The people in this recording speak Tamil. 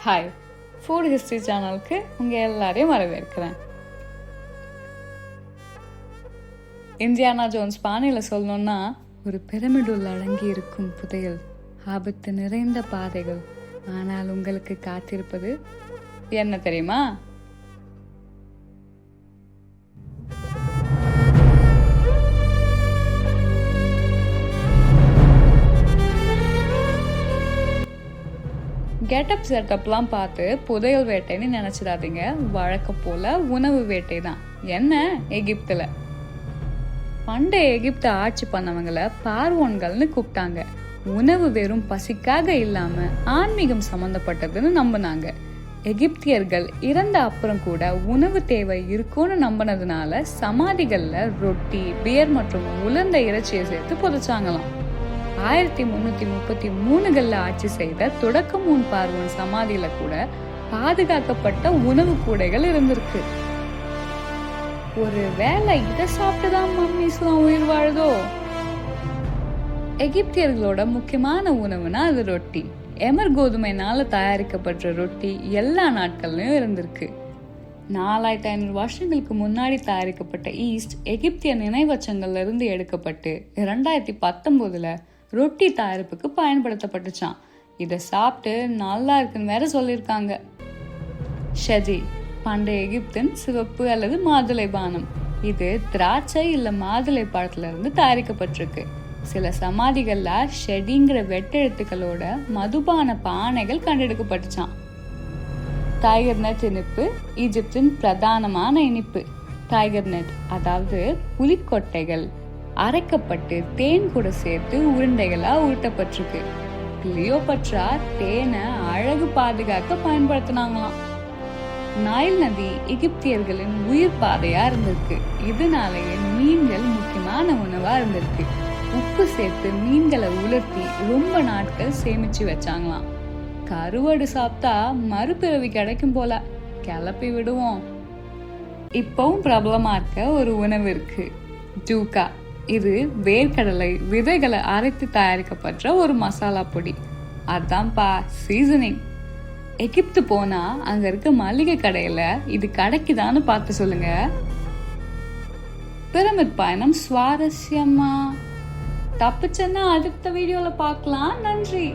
ஹாய், ஃபுட் ஹிஸ்ட்ரி சேனலுக்கு உங்கள் எல்லாரையும் வரவேற்கிறேன். இந்தியானா ஜோன்ஸ் பாணியில் சொல்லணும்னா, ஒரு பிரமிடுள்ள அடங்கி இருக்கும் புதையல், ஆபத்து நிறைந்த பாதைகள், ஆனால் உங்களுக்கு காத்திருப்பது என்ன தெரியுமா? கெட்டப் செட்டப்லாம் பார்த்து புதையல் வேட்டைன்னு நினைச்சிடாதீங்க. வழக்கம் போல உணவு வேட்டை தான். என்ன, எகிப்துல பண்டைய எகிப்தை ஆட்சி பண்ணவங்களை பார்வோன்கள்னு கூப்பிட்டாங்க. உணவு வெறும் பசிக்காக இல்லாம ஆன்மீகம் சம்பந்தப்பட்டதுன்னு நம்பினாங்க. எகிப்தியர்கள் இறந்த அப்புறம் கூட உணவு தேவை இருக்கும்னு நம்பினதுனால சமாதிகள்ல ரொட்டி, பியர் மற்றும் உலர்ந்த இறைச்சியை சேர்த்து புதைச்சாங்களாம். 1333 ஆட்சி செய்த தொடக்கமூன் பார்வோன் சமாதியில கூட பாதுகாக்கப்பட்ட உணவு கூடைகள் இருந்திருக்கு. ஒரு வேளை இதை சாப்பிட்டுதான் மம்மிஸ்லாம் உயிர் வாழுதோ? எகிப்தியர்களோட முக்கியமான உணவுனா அது ரொட்டி. எமர் கோதுமைனால தயாரிக்கப்பட்ட ரொட்டி எல்லா நாட்கள்லயும் இருந்திருக்கு. 4500 வருஷங்களுக்கு முன்னாடி தயாரிக்கப்பட்ட ஈஸ்ட் எகிப்திய நினைவச்சங்கள்ல இருந்து எடுக்கப்பட்டு 2019 ரொட்டி தயாரிப்புக்கு பயன்படுத்தப்பட்டுச்சான். இதை சாப்பிட்டு நல்லா இருக்குன்னு வேற சொல்லியிருக்காங்க. ஷெஜி, பண்டைய எகிப்தின் சிவப்பு அல்லது மாதுளை பானம். இது திராட்சை இல்ல மாதுளை பழத்துல இருந்து தயாரிக்கப்பட்டிருக்கு. சில சமாதிகள்ல ஷெடிங்கிற வெட்டெழுத்துக்களோட மதுபான பானைகள் கண்டெடுக்கப்பட்டுச்சான். டைகர் நட் இனிப்பு ஈஜிப்தின் பிரதானமான இனிப்பு. டைகர் நட் அதாவது புலிக்கொட்டைகள் அரைக்கப்பட்டு தேன் கூட சேர்த்து உருண்டைகளா உருட்டப்பட்டிருக்கு. கிளியோபட்ரா தேனை அழகு பாதுகாக்க பயன்படுத்தினாங்களாம். நைல் நதி எகிப்தியர்களின் உயிர் பாதையா இருந்திருக்கு. இதனாலேயே மீன்கள் முக்கியமான உணவா இருந்திருக்கு. உப்பு சேர்த்து மீன்களை உலர்த்தி ரொம்ப நாட்கள் சேமிச்சு வச்சாங்களாம். கருவாடு சாப்பிட்டா மறுபிறவி கிடைக்கும் போல, கிளப்பி விடுவோம். இப்பவும் பிரபலமா இருக்க ஒரு உணவு இருக்கு, ஜூகா. இது வேர்க்கடலை விதைகளை அரைத்து தயாரிக்கப்பட்ட ஒரு மசாலா பொடி. அதான்ப்பா சீசனிங். எகிப்து போனா அங்க இருக்க மளிகை கடையில இது கிடைக்குதான்னு பார்த்து சொல்லுங்க. பிரமிட் பயணம் சுவாரஸ்யமா? தப்பிச்சேன்னா அடுத்த வீடியோல பார்க்கலாம். நன்றி.